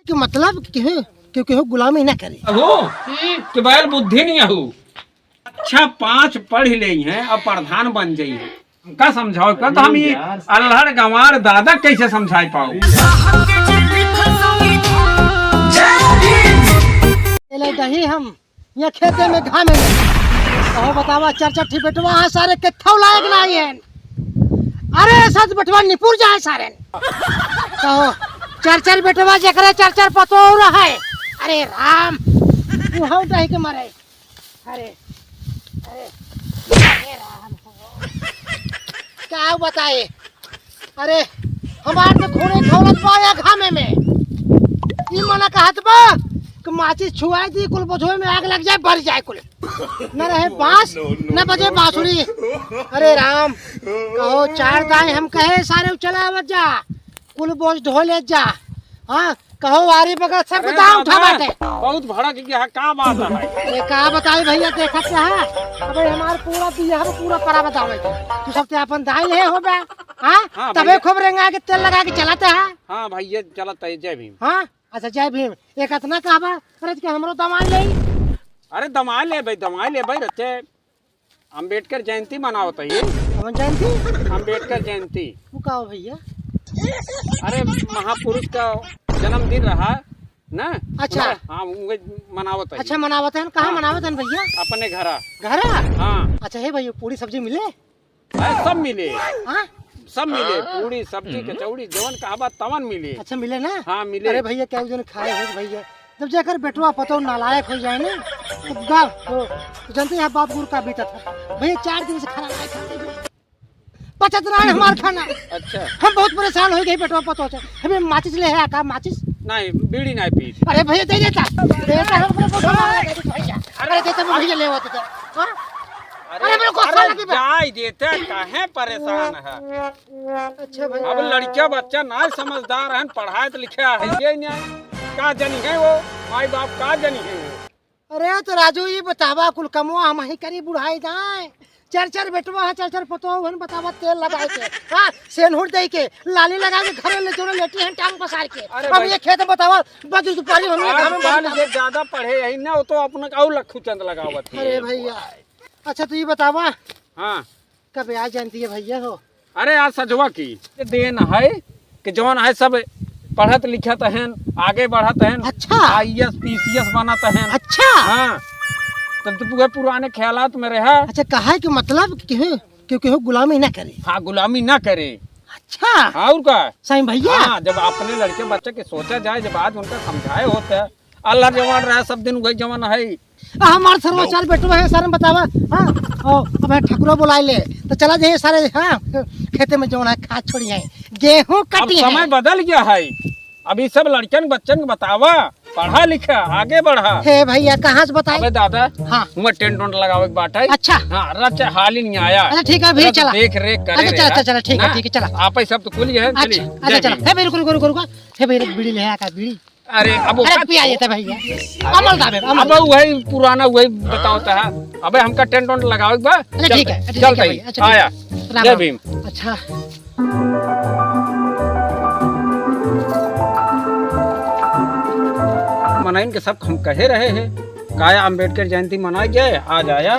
कि मतलब क्योंकि वो गुलामी ना करे कि बैल बुद्धि नहीं हो। अच्छा 5 पढ़ ले हैं और प्रधान बन जाइए का समझाओ का तो हम ये अल्हड़ गंवार दादा कैसे समझाई पाओ। दही हम यहाँ खेते में घामे में तो बतावा 4-4 ठी बेटवा है सारे के थौ लायक नहीं है। अरे सच बेटवा निपुर जाए सारे तो 4-4 बेटवा जकरे 4-4 पतो रहा है। अरे राम तू हौ दही के मारे। अरे अरे अरे राम क्या बताए। अरे हमारे तो घोड़े खौलत पाया घामे में ई मना कहत बा कि माचिस छुआई दी कुल बोझों में आग लग जाए भर जाए कुल न रहे बांस न बजे बांसुरी। अरे राम कहो 4 दाएं हम कहे सारे चला मत जा कुल बोझ ढो ले जा। हाँ कहो वारी बगल सब दाम उठा बाटे बहुत भड़क गया का बात है। अरे का बताई भैया देखा क्या है। अबे हमार पूरा बिहार पूरा परा बतावे तू सब ते अपन दाई ले हो बे। हां तबे खूब रेंगा के तेल लगा के चलाते हैं। हां भाई ये चलता है जय भीम। हां अच्छा जय भीम एक इतना कहबा अरे के हमरो दमाई ले। अरे दमाई ले भाई रचे अंबेडकर जयंती मनावत है। कौन जयंती? अंबेडकर जयंती। वो का हो भैया? अरे महापुरुष का जन्मदिन रहा ना। अच्छा हाँ मनावत है। अच्छा मनावत है कहाँ मनावत है भैया? अपने घरा। हाँ अच्छा है भैया पूरी सब्जी मिले? सब मिले। हाँ सब मिले पूरी सब्जी कचौड़ी जवन कहा तवन मिले। अच्छा मिले ना? हाँ मिले। अरे भैया क्या जो खाए हो भैया जब जाकर बेटवा पतो नालायक हो जाए ना तो जानते हैं बाप गुरु का बीता था भैया 4 दिन से खाना नहीं खाते पचत रहा है हमारा खाना। अच्छा हम बहुत परेशान हो गए बेटवा पतो से हमें माचिस ले है का माचिस नहीं बीड़ी नहीं पी। अरे भैया दे देता भैया। अरे देता भैया ले होते थे। अरे मेरे को जाय देते काहे परेशान है। अच्छा भाई अब लड़का बच्चा ना समझदार है पढ़ाई तो लिखा है ये नहीं का जनी है वो माई बाप का जनी है वो। अरे तो राजू ये बतावा कुल कमवा हम ही करी बुढ़ाई जाए 4-4 बेटवा है 4-4 पतो हन बतावा तेल लगा के हां सेनहुर दे के लाली लगा के घरे ले जोरे लेटी हैं टांग पसार के। अब ये खेत बतावा बजू दुपारी हमने घर में बाल जे ज्यादा पढ़े यही ना वो तो अपना काऊ लखू चंद लगावत है। अरे भैया अच्छा तो ये बतावा हां कब आ जानती है भैया हो? अरे आज सजवा की देन है कि जवन है सब पढ़त लिखत हैं आगे बढ़त हैं। अच्छा IAS PCS बनत हैं। अच्छा हां तब तो पूरे पुराने ख्यालात में रहा। अच्छा कहा कि मतलब क्योंकि वो गुलामी ना करे। हाँ गुलामी ना करे। अच्छा और का सही भैया। हाँ जब अपने लड़के बच्चे के सोचा जाए जब आज उनका समझाए होता है अल्लाह जवान रहा सब दिन वही जवान है। हमारे सर्व 4 बेटवा है सारे बतावा। हाँ अब ठाकुर बुलाए ले तो चला जाइए सारे। हाँ खेते में जो है खाद छोड़ी है गेहूं कटी है। समय बदल गया है अभी सब लड़कन बच्चन बतावा पढ़ा लिखा आगे बढ़ा। हे भैया कहाँ से बताए? अबे दादा हाँ टेंट लगावे के बात है। अच्छा हाँ रच हाल ही नहीं आया। अच्छा ठीक है भैया चला देख रेख करे। अच्छा चला ठीक है चला आप ही सब तो खुली है। अच्छा चला हे भैया रुको हे भैया बीड़ी ले आका बीड़ी। अरे अब पिया देता भैया अमल दावे अब वही पुराना वही बताता है। अबे हमका टेंट लगावे के बा। ठीक है चल आया जय भीम। अच्छा मनाइन के सब हम कहे रहे हैं काया अंबेडकर जयंती मनाई जाए आज आया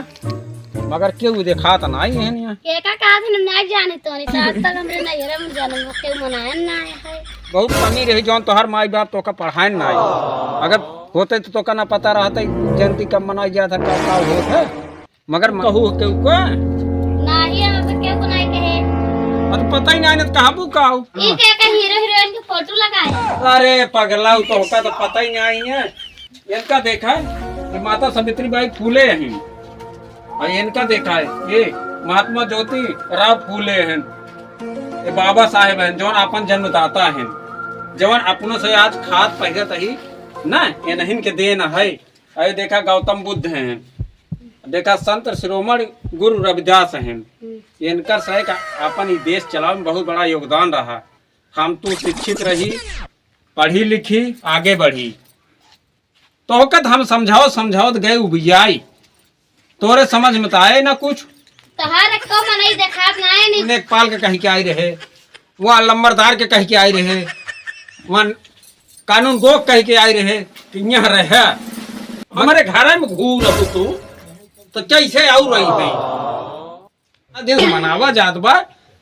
मगर क्यों देखा तो नहीं है यहाँ एका का दिन नहीं जाने तो नहीं आज तक हमरे नहीं रे हम जाने के मनाए ना है। बहुत कमी रही जौन तोहर माई बाप तो का पढ़ाए ना अगर होते तो का ना पता रहता जयंती कब मनाई जाए था का होता मगर कहू के को नहीं हम तो क्यों नहीं कहे अब पता ही नहीं कहबू काऊ ई के हीरो हीरोइन के फोटो लगाए। अरे पगला तो होका तो पता ही नहीं है। इनका देखा है माता सावित्री बाई फूले हैं और इनका देखा है ये महात्मा ज्योति राव फूले हैं ये बाबा साहेब हैं जौन अपन जन्मदाता हैं जवन अपनों से आज खाद पहले तही ना ये नहीं के देन है। अरे देखा गौतम बुद्ध हैं देखा संत शिरोमणि गुरु रविदास हैं इनका सही का अपन ही देश चलाने में बहुत बड़ा योगदान रहा। हम तो शिक्षित रही पढ़ी लिखी आगे बढ़ी तो होकत हम समझाओ गए उबियाई तोरे समझ में तो आए ना कुछ तहार को मनाई देखा नहीं नेकपाल के कहीं के आई रहे वहाँ लंबरदार के कहीं के आई रहे वहाँ कानून गो कह के आई रहे कि यहाँ रहे हमारे घर में घूर रहो तू तो कैसे आऊ रही है दिन मनावा जात बा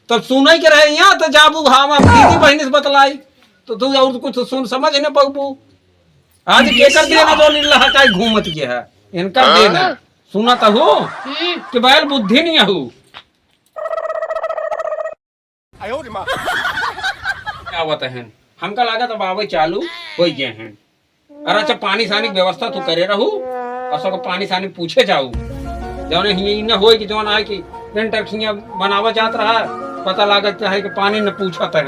तब सुनई के रहे यहाँ तो जाबू हम दीदी बहनी से बतलाई तो तू और कुछ सुन समझ न पबू आज के कर दिया ना जो नीला का घूमत के है इनका देना सुना तो हो कि बैल बुद्धि नहीं हो क्या बता है हमका लगा तो बाबा चालू हो गए हैं अरे अच्छा पानी सानी की व्यवस्था तू करे रहू और सब पानी सानी पूछे जाऊ जौन न हो कि जौन आए कि इंटरखिया बनावा जात रहा पता लागत है कि पानी न पूछत है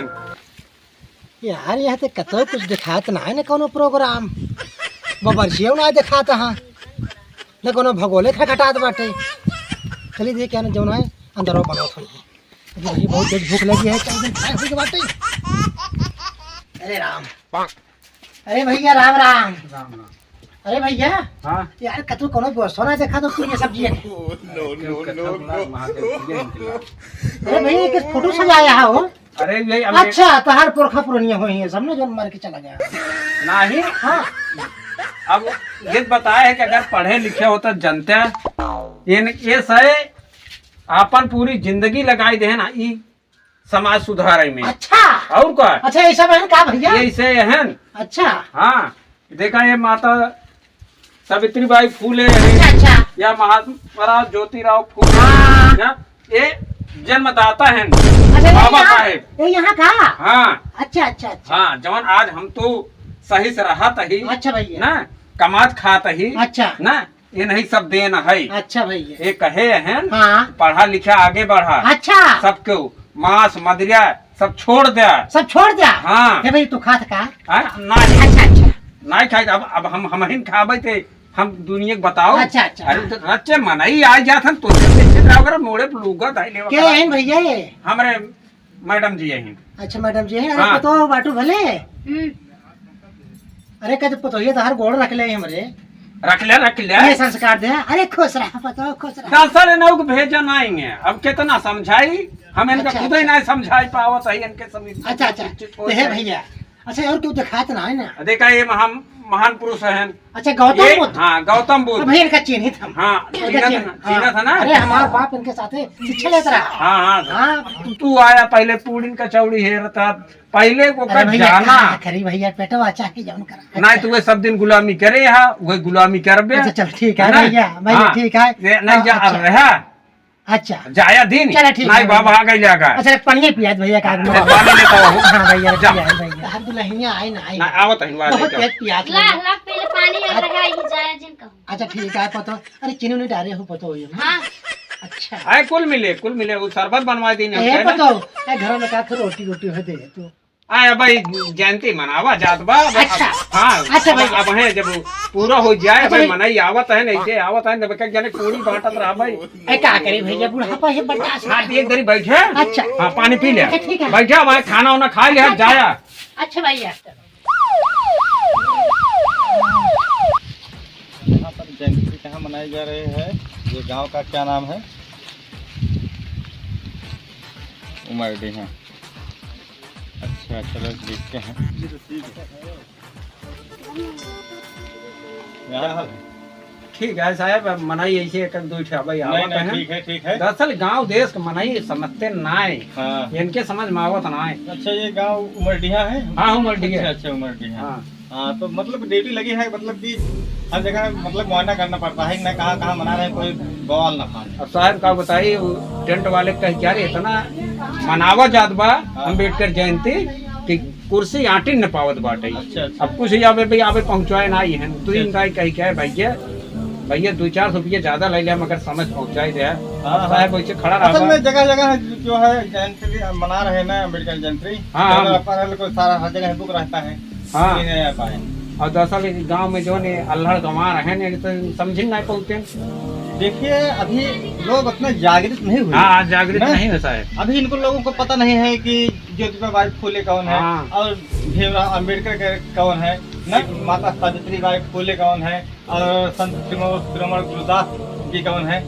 यार यह तो कतो कुछ दिखात ना है न कोनो प्रोग्राम बबरसियो ना दिखात हाँ न कोनो भगोले खटखटात बाटे चलिए देख क्या न जौन है अंदर बनाओ थोड़ी अभी बहुत तेज भूख लगी है चाय दिन खाए हुई बाटे अरे राम अरे भैया राम राम अरे भैया हाँ यार कतो कोनो व्यवस्था ना देखा तो तू ये सब्जी है अरे भैया किस फोटो सजाया है हो अरे यही अच्छा तहार पुरखा पुरनिया हुई है सबने जो मार के चला गया नहीं हाँ अब ये बताया है कि अगर पढ़े लिखे हो तो जनते ये सही अपन पूरी जिंदगी लगाई दे ना ई समाज सुधारे में अच्छा और क्या अच्छा ऐसा बहन का भैया ये ऐसे है अच्छा हाँ देखा ये माता सावित्रीबाई फूले अच्छा अच्छा या महात्मा ज्योतिराव फूले हाँ। या ये जन्मदाता है अच्छा बाबा साहेब ये यहाँ का हाँ अच्छा अच्छा अच्छा हाँ जवन आज हम तो सही से रहत ही अच्छा भैया ना कमात खात ही अच्छा ना ये नहीं सब देन है अच्छा भैया ये कहे हैं हाँ पढ़ा लिखा आगे बढ़ा अच्छा सबको मांस मदिरा सब छोड़ दिया सब छोड़ दिया हाँ हे भाई तू खात का नहीं अच्छा अच्छा नहीं खाई अब हम ही खाबे थे हम दुनिया के बताओ अच्छा अच्छा अरे तो रच्चे मनाई आ जात हम तो मोड़े पे लूगा धाइले क्या है भैया ये हमारे मैडम जी यही अच्छा मैडम जी है अरे हाँ। पतो बाटू भले अरे कहते पतो ये तो हर गोड़ रख ले हमरे रख ले ये संस्कार दे अरे खुश रह पतो खुश रह दरअसल नौक भेजा नहीं है अब कितना समझाई हम इनका अच्छा, खुद ही नहीं समझाई पावत है इनके समझ अच्छा अच्छा तो है भैया अच्छा और क्यों दिखात ना है ना देखा ये महान पुरुष है अच्छा गौतम ये बुद्ध हाँ गौतम तो बुद्ध भैया इनका चिन्हित हम हाँ चीना था ना अरे हमारा बाप इनके साथ शिक्षा लेता रहा हाँ हाँ हाँ तू आया पहले पूड़ी कचौड़ी हेरता पहले को अरे कर भैया जाना कहाँ खरी भैया पेटवा चाहे जाऊन करा नहीं तो वे सब दिन गुलामी करे हा वही गुलामी करबे अच्छा चल ठीक है ना? भैया भैया हाँ, ठीक है ये नहीं जा अच्छा, रहा अच्छा जाया दिन चलो ठीक है नहीं बाबा आ गई जागा अच्छा पनिया पियाज भैया का पानी लेता हूँ हाँ भैया जा। पियाज भैया हर दुल्हनिया आई ना आई ना आवत है बहुत वाले तेज पियाज ला भैया। ला पहले पानी और लगाई जाया जिनका अच्छा ठीक है पतो अरे चीनी नहीं डाले हो पतो ये हाँ अच्छा आए कुल मिले वो शरबत बनवा दी ये पतो ए घर में का रोटी रोटी हो दे तू आया भाई जयंती मनावा जात बा अच्छा। हाँ अच्छा भाई। अब है जब पूरा हो जाए अच्छा भाई भाई। मनाई आवत है नहीं से आवत है जब जाने पूरी बांटत रहा भाई ए का करे भैया बुढ़ापा है बर्दाश्त हाँ एक दरी बैठे अच्छा। हाँ पानी पी ले अच्छा, ठीक है। बैठा भाई खाना वाना खा लिया जाया अच्छा भैया यहाँ पर जयंती कहाँ मनाई जा रही है ये गांव का क्या नाम है उमरडी है अच्छा चलो देखते हैं क्या हाल है? ठीक है साहब अब मनाई ऐसे एक दो ठा भाई नहीं आवत नहीं है ठीक है दरअसल गांव देश के मनाई समझते नाय हाँ इनके समझ में आवत नाय अच्छा ये गांव उमरडीहा है हाँ उमरडी अच्छा है अच्छा उमरडीहा हाँ हाँ तो मतलब ड्यूटी लगी है मतलब कि हर जगह मतलब मुआयना करना पड़ता है कि नहीं कहाँ मना रहे हैं कोई बवाल ना खाए अब साहब का बताइए वो टेंट वाले कह क्या रे इतना मनावा जात बा अम्बेडकर जयंती कि कुर्सी आटी न पावत बाटे अच्छा अच्छा अब कुछ आवे भाई आवे पहुंचाए ना ही है तो इन गाय कह क्या है भैया 2-4 रुपये ज्यादा ले लिया मगर समझ पहुंचाई दे हाँ। साहब वैसे खड़ा असल रहा में जगह जगह जो है जयंती मना रहे हैं ना अम्बेडकर जयंती हाँ। को सारा हर जगह बुक रहता है हाँ। नहीं आ पाए और दरअसल गांव में जो ने अल्हड़ गंवा रहे ने तो समझ नहीं पहुंचते देखिए अभी लोग उतना जागृत नहीं हुए हाँ जागृत नहीं? नहीं है साहब अभी इनको लोगों को पता नहीं है कि ज्योतिबा फूले कौन है हाँ। और भीमराव अम्बेडकर कौन है न माता सावित्रीबाई फूले कौन है और संत श्रीमण गुरुदास जी कौन है।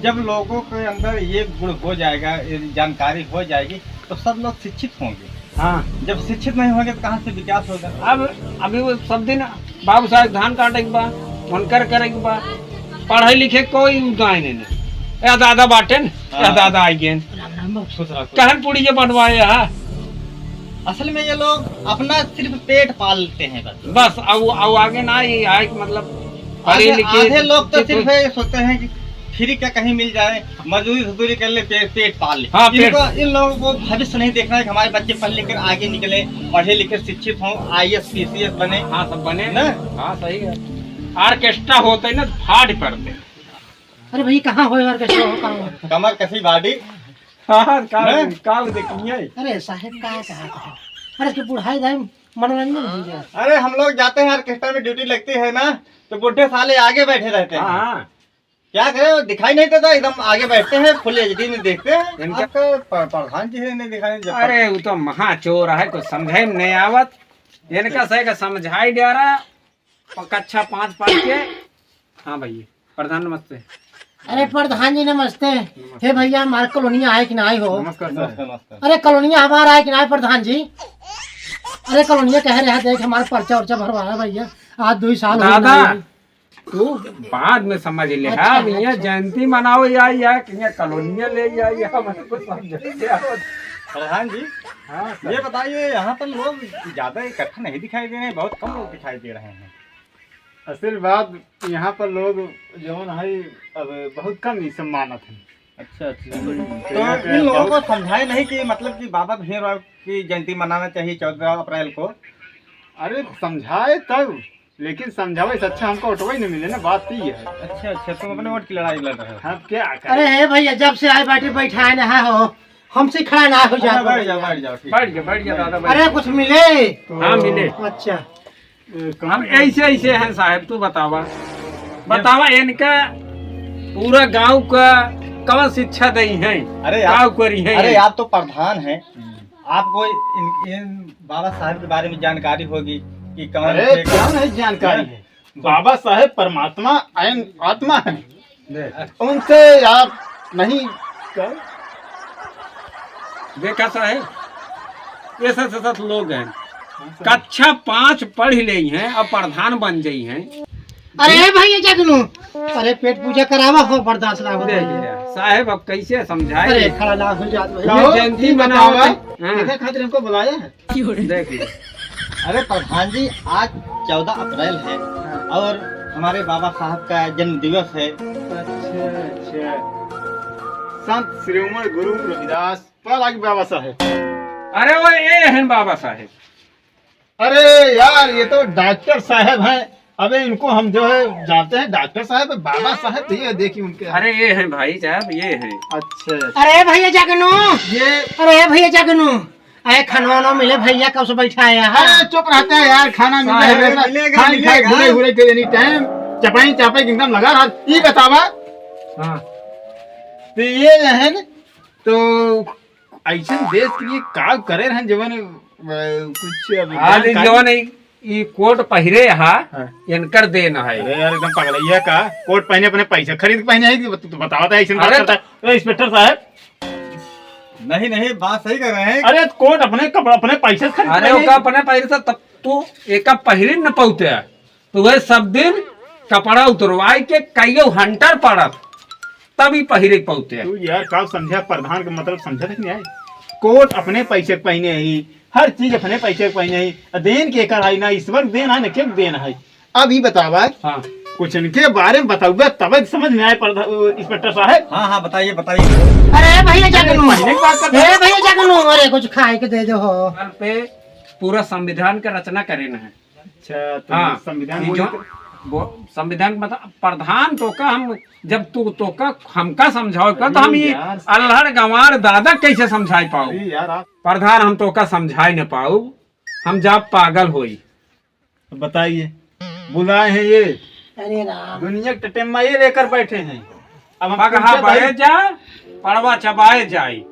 जब लोगों के अंदर ये गुण हो जाएगा ये जानकारी हो जाएगी तो सब लोग शिक्षित होंगे हाँ जब शिक्षित नहीं होंगे तो कहाँ से विकास होगा? अब अभी वो सब दिन बाबू साहब धान काटे के बा मनकर करे के बा पढ़े लिखे कोई उदाय नहीं या दादा बाटे न या दादा आई गए खुश रहो। कहन पूड़ी के बनवाए यहाँ असल में ये लोग अपना सिर्फ पेट पालते हैं बस। बस अब आगे ना ये आए कि मतलब पढ़े लिखे आधे लोग तो सिर्फ ये सोचते हैं कि फ्री क्या कहीं मिल जाए, मजदूरी कर ले, पेट पाल ले। हाँ, पेट। इन लोगों को भविष्य नहीं देखना है कि हमारे बच्चे पढ़ लिख कर आगे निकले, पढ़े लिखे शिक्षित हों, IAS PCS बने। हाँ सब बने ना? हाँ सही है। ऑर्केस्ट्रा होते ना फाड़ पड़ते। अरे भाई कहाँ हो यार, कैसे हो, कहाँ हो? कमर कसी बाडी। हाँ काल देखिए। अरे साहब कहाँ कहाँ अरे इसकी बुढ़ाई दाई मनोरंजन हो गया। अरे हम लोग जाते हैं ऑर्केस्ट्रा में, ड्यूटी लगती है ना, तो बुढ़े साले आगे बैठे रहते हैं। हाँ क्या करें, दिखाई नहीं देता, एकदम आगे बैठते हैं, फुल HD में देखते हैं। इनका- आपका प्रधान जी नहीं दिखाई देता। अरे वो तो महाचोर है, कुछ समझे में नहीं आवत। इनका सही का समझाई दे रहा कक्षा 5 पढ़ के। हाँ भैया प्रधान नमस्ते। अरे प्रधान जी नमस्ते। हे भैया हमारे कॉलोनिया आए कि ना आए हो? नमस्कार सर। नमस्कार नमस्कार। अरे कॉलोनिया हमारा आए कि ना आए प्रधान जी? अरे कॉलोनिया कह रहे हैं देख हमारा पर्चा उर्चा भरवाया भैया, आज 2 साल हो दादा गए। तू बाद में समझ ले। अच्छा, हाँ अच्छा। भैया जयंती मनाओ या कि कॉलोनिया ले या मैंने कुछ समझ आवत। प्रधान जी हाँ सर। ये बताइए, यहाँ पर लोग ज्यादा इकट्ठा नहीं दिखाई दे रहे हैं, बहुत कम लोग दिखाई दे रहे हैं। असल बात यहाँ पर लोग जौन है अब बहुत कम ही सम्मानत है। अच्छा अच्छा। तो तो यहाँ पे इन लोगों को बहुत- समझाए नहीं कि मतलब कि बाबा भीमराव की जयंती मनाना चाहिए 14 अप्रैल को। अरे समझाए तब, लेकिन समझावे से अच्छा हमको ऑटो ही नहीं मिले ना, बात ही है। अच्छा अच्छा, तुम अपने वोट की लड़ाई लड़ रहे हो। हम क्या अरे करें? हे भैया जब से आए बैठे बैठाए ना हो, हमसे खड़ा ना हो अच्छा, जाओ। बैठ जाओ बैठ जाओ, ठीक। बैठ गया दादा बैठ अरे कुछ मिले? हाँ मिले। अच्छा हम ऐसे हैं साहब, तू बतावा इनका पूरा गांव का कौन शिक्षा दी है? अरे गाँव करी है। अरे आप तो प्रधान हैं, आपको इन बाबा साहब के बारे में जानकारी होगी कि कौन अरे थे, क्या नहीं जानकारी है। बाबा साहेब परमात्मा आत्मा है, उनसे आप नहीं कर। देखा साहब ये सत लोग हैं, कक्षा 5 पढ़ ले हैं और प्रधान बन गई हैं। अरे हे भैया जगनू, अरे पेट पूजा करावा हो, बर्दाश्त ना हो। साहब अब कैसे समझाए? अरे खड़ा ना हो जाओ भैया। कहो, जयंती ये मनाओ। बताओ, हाँ। किसे खातिर हमको बुलाया है? देख लो। अरे प्रधान जी आज 14 अप्रैल है और हमारे बाबा साहब का जन्म दिवस है। अच्छा अच्छा। संत श्रीमण गुरु रविदास पालागी बाबा साहेब। अरे वो ये हैं बाबा साहेब। अरे यार ये तो डॉक्टर साहब हैं। अबे इनको हम जो है जानते हैं, डॉक्टर साहब बाबा साहब, तो ये देखिए उनके। अरे ये हैं भाई साहब, ये हैं। अच्छा अरे भैया जगनू, ये अरे भैया जगनू, अरे खाना मिले भैया, कब से बैठा है यहाँ? अरे चुप रहता है यार, खाना साहब, मिलेगा खाई खाई घूरे घूरे के एनी टाइम चपाई चापाई एकदम लगा रहा। ये बतावा हाँ तो ये जो है न, तो ऐसे देश के लिए का करे रहे जीवन कुछ अभी आज जानकारी- जो नहीं ये कोट पहिरे हाँ। इनकर देन है। अरे यार एकदम पगलैया का कोट पहने अपने पैसे खरीद के पहने है कि तो बताओ तो ऐसे बात अरे करता है। इंस्पेक्टर साहब, नहीं नहीं, बात सही कर रहे हैं। अरे कोट अपने कपड़ा अपने पैसे से खरीद के अरे पहने। ओका अपने पहिरे से तब तू एक पहिरे न पौते तो वह सब दिन कपड़ा उतरवाई के कईयो हंटर पड़त तभी पहिरे पौते। तू यार का समझा, प्रधान का मतलब समझा तक नहीं आए। कोट अपने पैसे के पहने ही, हर चीज अपने पैसे के पहने ही, देन के कर आई ना ईश्वर देन है ना क्या देन है। अब ही बतावा हाँ कुछ इनके बारे में बताऊंगा तब समझ में आए इंस्पेक्टर साहब। हाँ हाँ बताइए बताइए। अरे भैया जगनू, महीने की बात करते अरे भैया जगनू, अरे कुछ खाए के दे दो हो। कल पे पूरा संविधान का रचना करे न है। अच्छा तो हाँ संविधान ये जो संविधान मतलब प्रधान तो का हम जब तू तो का हमका समझाओ का तो हम ये यार। अल्हड़ गंवार दादा कैसे समझाई पाओ? अरे यार आप प्रधान हम तो का समझाई न पाऊ, हम जब पागल होई। बताइए, बुलाए हैं ये अरे राम, दुनिया के टटेम्मा ये लेकर बैठे हैं। अब हम पगहा पूछे बढ़े भाई- जा पड़वा चबाए जाई,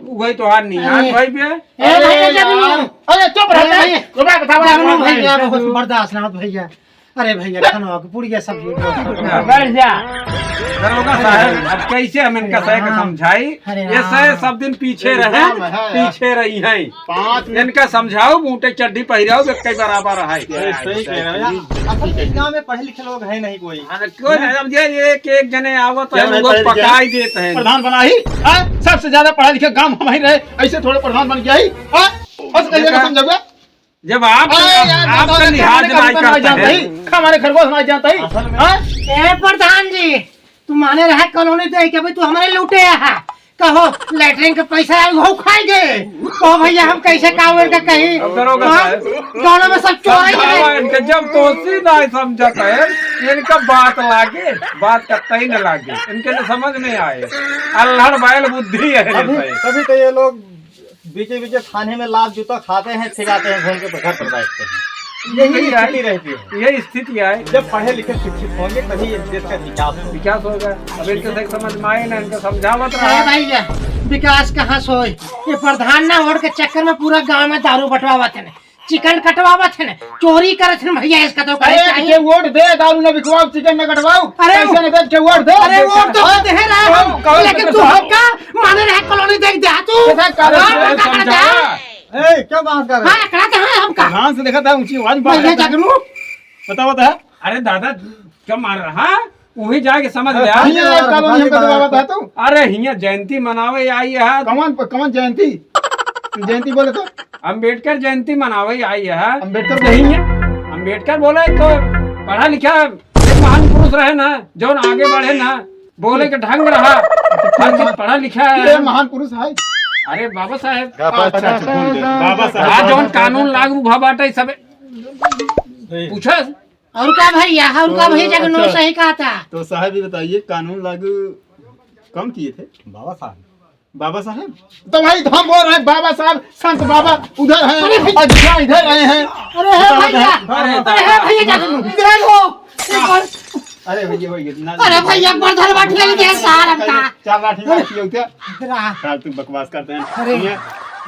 वही तो हार निहार अरे। भाई बे। ए भैया जगनू, अरे चुप रहता है। अरे तुम्हें बताओ जगनू आप भैया भाई। बहुत बर्दाश्त ना हो भैया। अरे भैया खाना पूरी सब्जी बैठ जा दरोगा साहब, अब कैसे हम इनका सह के समझाई? अरे ये सह सब दिन पीछे रहे, पीछे रही है। 5 मिनट इनका समझाओ, बूटे चड्डी पहिराओ, कई बराबर है। सही कह रहे हैं भैया। असल इस गांव में पढ़े लिखे लोग है नहीं कोई। क्यों नहीं समझे? एक जने आवत है, क्या मैं वो पढ़े लिखे? पकाई देते हैं। प्रधान बना ही सबसे ज्यादा पढ़ा लिखा गांव हम ही रहे, ऐसे थोड़े प्रधान बन गया ही बस कैसे समझोगे? जब आप आपका लिहाज नहीं करते हैं, हमारे खरगोश नहीं जाता ही असल में ए प्रधान जी, तू माने रहा कॉलोनी दे के भाई तू हमारे लूटे है। कहो लेटरिन का पैसा वो खाएंगे। कहो भैया हम कैसे काम का कहीं अब दरोगा साहब, गाँव में सब चोर ही बाबा है। इनके जब तो सीधा समझत है, इनका बात लागे, बात करता ही न लागे, इनके लिए समझ नहीं आए। अल्हड़ बैल बुद्धि है इनसे। तभी तो ये लोग बीचे बीचे खाने में लाभ जूता खाते हैं, ठिकाते हैं, घूम के घर पर बैठते हैं। यही स्थिति रहती है। यही स्थिति है। जब पढ़े लिखे शिक्षित होंगे तभी इस देश का विकास होगा। विकास होगा। अब इनके से समझ में आए ना, इनको समझावत अरे रहा। भैया विकास कहाँ सोए? ये प्रधान ना होड़ के चक्कर में पूरा गांव में दारू बंटवावत है, चिकन कटवावत है, चोरी करत है। भैया इसका तो करे अरे चाहिए। वोट दे, दारू न बिकवाओ, चिकन न कटवाओ, अरे पैसे न बेच के वोट दे। अरे वोट तो दे रहे हम, लेकिन तू हमका माने रहे कॉलोनी देख दे तू। समझा। क्यों बात कर रहे हाँ एकड़ा कहाँ है हमका? प्रधान से देखा था ऊंची आवाज में भैया बात करता है। जगनू बताओ तो है अरे दादा क्या मार रहा? वही जाके समझ ले। हियां एक कानून हमका दबावत है तो अरे हियां जयंती मनावे आई है, कौन जयंती? जयंती बोले तो अम्बेडकर जयंती मनावे आई है। अम्बेडकर नहीं है, अम्बेडकर बोले तो पढ़ा लिखा एक महान पुरुष रहे ना, जो आगे बढ़े ना, बोले के ढंग रहा, हर चीज पढ़ा लिखा ये है। महान पुरुष है। अरे बाबा साहेब, अच्छा बाबा आज साहब जौन कानून लागू भा बाटे सब पूछा। और का भैया और का भैया जगनू सही कहा था। तो साहब ये बताइए कानून लागू कम किए थे बाबा साहब? बाबा साहब? तो भाई हम बोल रहे हैं बाबा साहब, संत बाबा उधर हैं और दूसरा इधर रहे हैं। अरे है भैया, अरे है भैया जगनू देखो। अरे भैया अरे भैया बर्धर बाट ले गया सारा का। 4 लाठी मारती हो क्या? रहा। फालतू बकवास करते हैं। अरे ये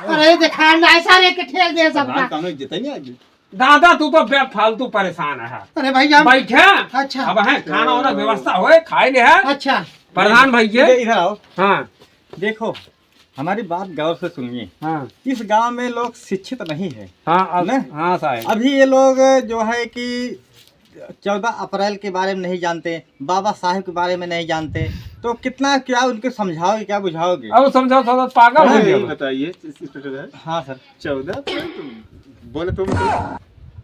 अरे देखा ना सारे के ठेल दे सबका। प्रधान कानून जितना नहीं आगे। दादा तू तो फालतू परेशान है। अरे भैया बैठे अच्छा। अब है खाना वाना व्यवस्था होए, खाए ले है। अच्छा प्रधान भैया इधर आओ। हाँ देखो हमारी बात गौर से सुनिए। हाँ इस गांव में लोग शिक्षित नहीं है। हाँ नहीं? हाँ साहब। अभी ये लोग जो है कि 14 अप्रैल के बारे में नहीं जानते, बाबा साहेब के बारे में नहीं जानते, तो कितना क्या उनको समझाओगे, क्या बुझाओगे? अब समझाओ थोड़ा पागल हो गया। बताइए हाँ सर। 14 बोले तुम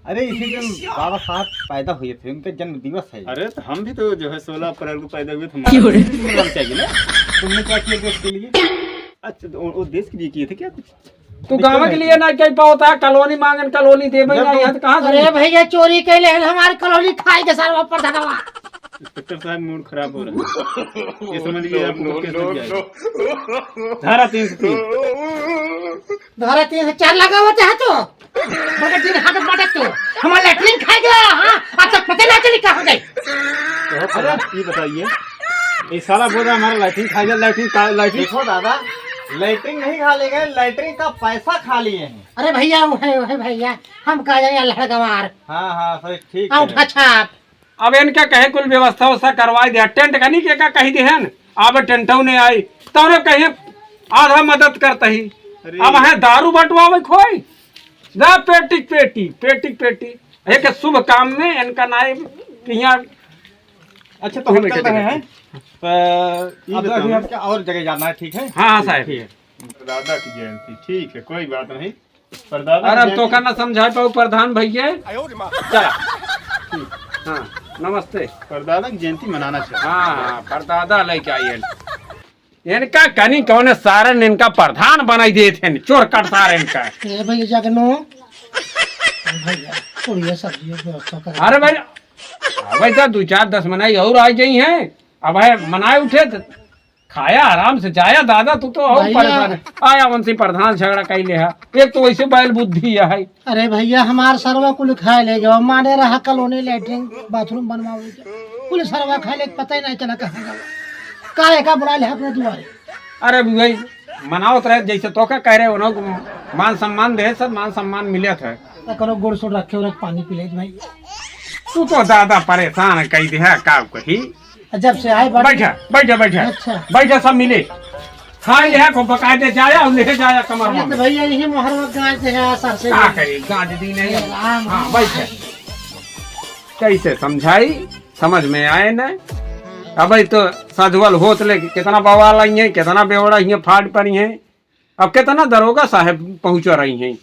अरे इसी दिन बाबा साहब पैदा हुए थे, उनका जन्म दिवस है। अरे तो हम भी तो जो है 16 अप्रैल को पैदा हुए थे। चाहिए ना। तुमने क्या किया देश के लिए? अच्छा तो वो देश के लिए किए थे क्या कुछ? तू गाँव के लिए ना कह पाता है, कॉलोनी मांगन कॉलोनी दे भाई ना, यहाँ कहाँ अरे से? भैया चोरी कैले हमारे कॉलोनी खाई के सारा प्रधानवा। इंस्पेक्टर साहब मूड खराब हो रहा है। ये समझिए आप लोग कैसे जाएगा। धारा 303 धारा 304 लगा होता है तो बड़ा दिन हाथ पटक तो हमारा लेटरिन खाई गया। हाँ आज तक पता ना चली कहाँ गई। तो ये बताइए ये सारा बोला हमारा लाइटिंग खा गया। लाइटिंग देखो दादा, लैट्रिन नहीं खा ले गए, लैट्रिन का पैसा खा लिए हैं। अरे भैया वो है भैया हम कहा जाए अल्लाह गवार। हाँ हाँ सर ठीक आओ है। अच्छा अब इनका कहे कुल व्यवस्था ववस्था करवाई दे, टेंट का नहीं क्या कही दे है। अब टेंटों ने आई तो कहीं आधा मदद करता ही। अब है दारू बंटवावे खोई जा पेटी एक शुभ काम में इनका नाम यहाँ। अच्छा तो हम चल रहे हैं, अब अभी हम क्या और जगह जाना है? ठीक है। हाँ हाँ साहब। दादा की जयंती ठीक है, कोई बात नहीं। पर दादा अरे की अब तो का ना समझा पाऊ प्रधान भैया। चला हाँ नमस्ते। परदादा की जयंती मनाना चाहिए। हाँ परदादा लेके आइए। इनका कनी कौन सारन इनका प्रधान बनाई दे थे, चोर कट सारे इनका। ए भैया जगनू भैया पूरी सब्जी व्यवस्था कर। अरे भाई भाई तो 2-4-10 मनाई और आ गई हैं। अब है मनाए उठे तो खाया आराम से जाया। दादा तू तो और भैया। परेशान है। आया वंशी प्रधान झगड़ा कैले है, एक तो वैसे बैल बुद्धि है। अरे भैया हमार सरवा कुल खाए ले गया माने रहा कॉलोनी लेटरिन बाथरूम बनवावे कुल सरवा खाए ले पता ही नहीं चला कहाँ गया। काहे का बुला ले अपने दुआरे। अरे भाई मनाओ रहे जैसे तो कह रहे उन्होंने मान सम्मान दे, सब मान सम्मान मिले थे। करो गुड़ सुड़ रखे और पानी पी ले भाई। तू तो दादा परेशान कही दे है का कही। जब से आए बड़े बैठा बैठा बैठा अच्छा। बैठा, सब मिले हाँ यह को बकायदे जाया और ले जाया कमर ये तो में। भैया यही मोहर गांच है सर से क्या करे गाज दी नहीं। राम। हाँ बैठे कैसे समझाई समझ में आए न। अब तो सजवल होत ले कितना बवाल आई है, कितना बेवड़ा ही फाड़ पड़ी है, अब कितना दरोगा साहब पहुंच रही हैं।